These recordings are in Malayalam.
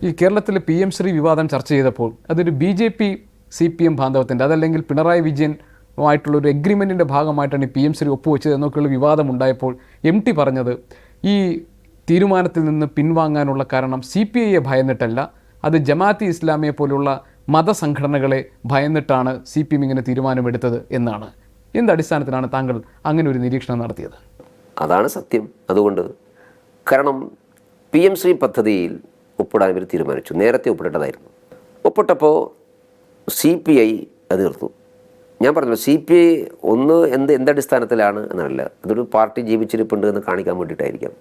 ഈ കേരളത്തിലെ PM ശ്രീ വിവാദം ചർച്ച ചെയ്തപ്പോൾ അതൊരു BJP CPM ബാന്ധവത്തിൻ്റെ അതല്ലെങ്കിൽ പിണറായി വിജയനുമായിട്ടുള്ളൊരു എഗ്രിമെൻറ്റിൻ്റെ ഭാഗമായിട്ടാണ് ഈ PM ശ്രീ ഒപ്പുവെച്ചത് എന്നൊക്കെയുള്ള വിവാദമുണ്ടായപ്പോൾ MT പറഞ്ഞത് ഈ തീരുമാനത്തിൽ നിന്ന് പിൻവാങ്ങാനുള്ള കാരണം CPIയെ ഭയന്നിട്ടല്ല, അത് ജമാഅത്തെ ഇസ്ലാമിയെ പോലുള്ള മതസംഘടനകളെ ഭയന്നിട്ടാണ് CPM ഇങ്ങനെ തീരുമാനമെടുത്തത് എന്നാണ്. എന്തടിസ്ഥാനത്തിലാണ് താങ്കൾ അങ്ങനെ ഒരു നിരീക്ഷണം നടത്തിയത്? അതാണ് സത്യം. അതുകൊണ്ട് കാരണം PM ശ്രീ പദ്ധതിയിൽ ഒപ്പിടാൻ ഇവർ തീരുമാനിച്ചു. നേരത്തെ ഒപ്പിടേണ്ടതായിരുന്നു. ഒപ്പിട്ടപ്പോൾ CPI അത് എതിർത്തു. ഞാൻ പറഞ്ഞു CPI എന്തടിസ്ഥാനത്തിലാണ് എന്നല്ല, അതൊരു പാർട്ടി ജീവിച്ചിരിപ്പുണ്ട് എന്ന് കാണിക്കാൻ വേണ്ടിയിട്ടായിരിക്കാം.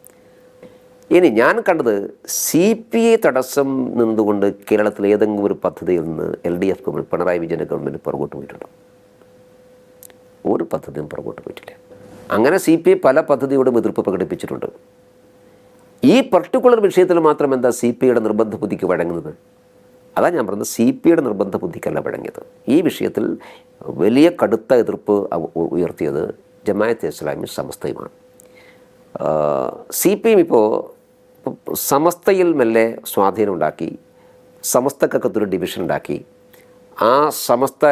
ഇനി ഞാൻ കണ്ടത് CPI തടസ്സം നിന്നുകൊണ്ട് കേരളത്തിൽ ഏതെങ്കിലും ഒരു പദ്ധതിയിൽ നിന്ന് LDF ഗവൺമെൻറ്, പിണറായി വിജയൻ്റെ ഗവൺമെൻറ് പുറകോട്ട് പോയിട്ടുണ്ടോ? ഒരു പദ്ധതിയും പുറകോട്ട് പോയിട്ടില്ല. അങ്ങനെ CPI പല പദ്ധതിയോടും എതിർപ്പ് പ്രകടിപ്പിച്ചിട്ടുണ്ട്. ഈ പർട്ടിക്കുലർ വിഷയത്തിൽ മാത്രം എന്താ CPIയുടെ നിർബന്ധ ബുദ്ധിക്ക് വഴങ്ങുന്നത്? അതാണ് ഞാൻ പറഞ്ഞത്, CPIയുടെ നിർബന്ധ ബുദ്ധിക്കല്ല വഴങ്ങിയത്. ഈ വിഷയത്തിൽ വലിയ കടുത്ത എതിർപ്പ് ഉയർത്തിയത് ജമാഅത്തെ ഇസ്ലാമി സമസ്തയുമാണ്. CPM ഇപ്പോൾ സമസ്തയിൽ മെല്ലെ സ്വാധീനം ഉണ്ടാക്കി, സമസ്തക്കകത്തൊരു ഡിവിഷൻ ഉണ്ടാക്കി, ആ സമസ്ത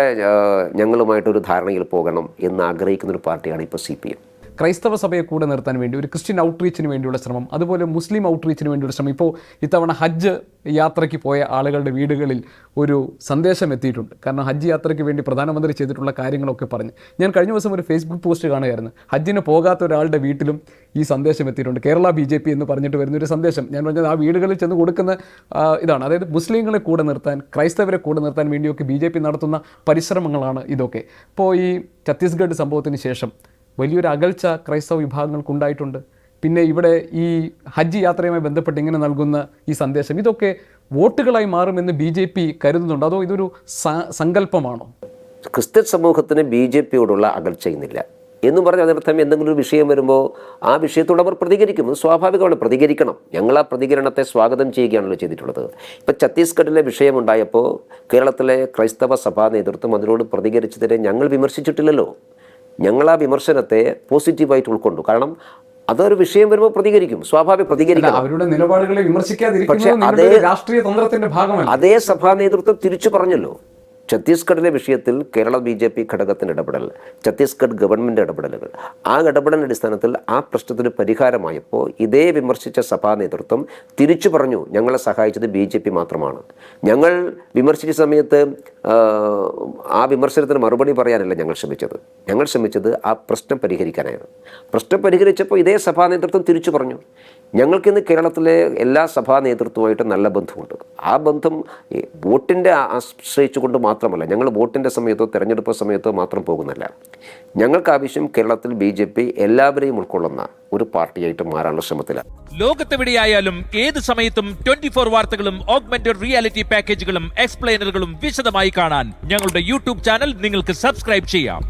ഞങ്ങളുമായിട്ടൊരു ധാരണയിൽ പോകണം എന്ന് ആഗ്രഹിക്കുന്നൊരു പാർട്ടിയാണ് ഇപ്പോൾ CPM. ക്രൈസ്തവ സഭയെ കൂടെ നിർത്താൻ വേണ്ടി ഒരു ക്രിസ്ത്യൻ ഔട്ട്റീച്ചിന് വേണ്ടിയുള്ള ശ്രമം, അതുപോലെ മുസ്ലിം ഔട്ട്റീച്ചിന് വേണ്ടിയുള്ള ശ്രമം. ഇപ്പോൾ ഇത്തവണ ഹജ്ജ് യാത്രയ്ക്ക് പോയ ആളുകളുടെ വീടുകളിൽ ഒരു സന്ദേശം എത്തിയിട്ടുണ്ട്. കാരണം ഹജ്ജ് യാത്രയ്ക്ക് വേണ്ടി പ്രധാനമന്ത്രി ചെയ്തിട്ടുള്ള കാര്യങ്ങളൊക്കെ പറഞ്ഞ് ഞാൻ കഴിഞ്ഞ ദിവസം ഒരു ഫേസ്ബുക്ക് പോസ്റ്റ് കാണുകയായിരുന്നു. ഹജ്ജിന് പോകാത്ത ഒരാളുടെ വീട്ടിലും ഈ സന്ദേശം എത്തിയിട്ടുണ്ട്. കേരള BJP എന്ന് പറഞ്ഞിട്ട് വരുന്നൊരു സന്ദേശം. ഞാൻ പറഞ്ഞത് ആ വീടുകളിൽ ചെന്ന് കൊടുക്കുന്ന ഇതാണ്. അതായത് മുസ്ലിങ്ങളെ കൂടെ നിർത്താൻ, ക്രൈസ്തവരെ കൂടെ നിർത്താൻ വേണ്ടിയൊക്കെ BJP നടത്തുന്ന പരിശ്രമങ്ങളാണ് ഇതൊക്കെ. ഇപ്പോൾ ഈ ഛത്തീസ്ഗഡ് സംഭവത്തിന് ശേഷം വലിയൊരു അകൽച്ച ക്രൈസ്തവ വിഭാഗങ്ങൾക്കുണ്ടായിട്ടുണ്ട്. പിന്നെ ഇവിടെ ഈ ഹജ്ജ് യാത്രയുമായി ബന്ധപ്പെട്ട് ഇങ്ങനെ നൽകുന്ന ഈ സന്ദേശം, ഇതൊക്കെ വോട്ടുകളായി മാറുമെന്ന് BJP കരുതുന്നുണ്ടോ, അതോ ഇതൊരു സങ്കല്പമാണോ? ക്രിസ്ത്യൻ സമൂഹത്തിന് BJPയോടുള്ള അകൽച്ച ഇന്നില്ല എന്നും പറഞ്ഞ് അതിനർത്ഥം എന്തെങ്കിലും ഒരു വിഷയം വരുമ്പോൾ ആ വിഷയത്തോട് അവർ പ്രതികരിക്കും. അത് സ്വാഭാവികമാണ്, പ്രതികരിക്കണം. ഞങ്ങൾ ആ പ്രതികരണത്തെ സ്വാഗതം ചെയ്യുകയാണല്ലോ ചെയ്തിട്ടുള്ളത്. ഇപ്പോൾ ഛത്തീസ്ഗഡിലെ വിഷയമുണ്ടായപ്പോൾ കേരളത്തിലെ ക്രൈസ്തവ സഭാ നേതൃത്വം അതിനോട് പ്രതികരിച്ചതിനെ ഞങ്ങൾ വിമർശിച്ചിട്ടില്ലല്ലോ. ഞങ്ങൾ ആ വിമർശനത്തെ പോസിറ്റീവായിട്ട് ഉൾക്കൊണ്ടു. കാരണം അതൊരു വിഷയം വരുമ്പോൾ പ്രതികരിക്കും, സ്വാഭാവിക പ്രതികരിക്കണം. അവരുടെ നിലപാടുകളെ പക്ഷേ അതേ സഭാ നേതൃത്വം തിരിച്ചു പറഞ്ഞല്ലോ. ഛത്തീസ്ഗഡിലെ വിഷയത്തിൽ കേരള BJP ഘടകത്തിൻ്റെ ഇടപെടൽ, ഛത്തീസ്ഗഡ് ഗവൺമെൻറ് ഇടപെടലുകൾ, ആ ഇടപെടലിൻ്റെ അടിസ്ഥാനത്തിൽ ആ പ്രശ്നത്തിന് പരിഹാരമായപ്പോൾ ഇതേ വിമർശിച്ച സഭാ നേതൃത്വം തിരിച്ചു പറഞ്ഞു ഞങ്ങളെ സഹായിച്ചത് BJP മാത്രമാണ്. ഞങ്ങൾ വിമർശിച്ച സമയത്ത് ആ വിമർശനത്തിന് മറുപടി പറയാനല്ല ഞങ്ങൾ ശ്രമിച്ചത് ആ പ്രശ്നം പരിഹരിക്കാനായിരുന്നു. പ്രശ്നം പരിഹരിച്ചപ്പോൾ ഇതേ സഭാ നേതൃത്വം തിരിച്ചു പറഞ്ഞു ഞങ്ങൾക്കിന്ന് കേരളത്തിലെ എല്ലാ സഭാ നേതൃത്വമായിട്ട് നല്ല ബന്ധമുണ്ട്. ആ ബന്ധം വോട്ടിൻ്റെ ആശ്രയിച്ചുകൊണ്ട് മാത്രമല്ല, ഞങ്ങൾ വോട്ടിൻ്റെ സമയത്തോ തെരഞ്ഞെടുപ്പ് സമയത്തോ മാത്രം പോകുന്നില്ല. ഞങ്ങൾക്ക് ആവശ്യം കേരളത്തിൽ BJP എല്ലാവരെയും ഉൾക്കൊള്ളുന്ന ഒരു പാർട്ടിയായിട്ട് മാറാനുള്ള ശ്രമത്തിലാണ്. ലോകത്തെവിടെയായാലും ഏത് സമയത്തും 24 വാർത്തകളും ഓഗ്മെന്റഡ് റിയാലിറ്റി പാക്കേജുകളും എക്സ്പ്ലെയിനറുകളും വിശദമായി കാണാൻ ഞങ്ങളുടെ YouTube ചാനൽ നിങ്ങൾക്ക് സബ്സ്ക്രൈബ് ചെയ്യാം.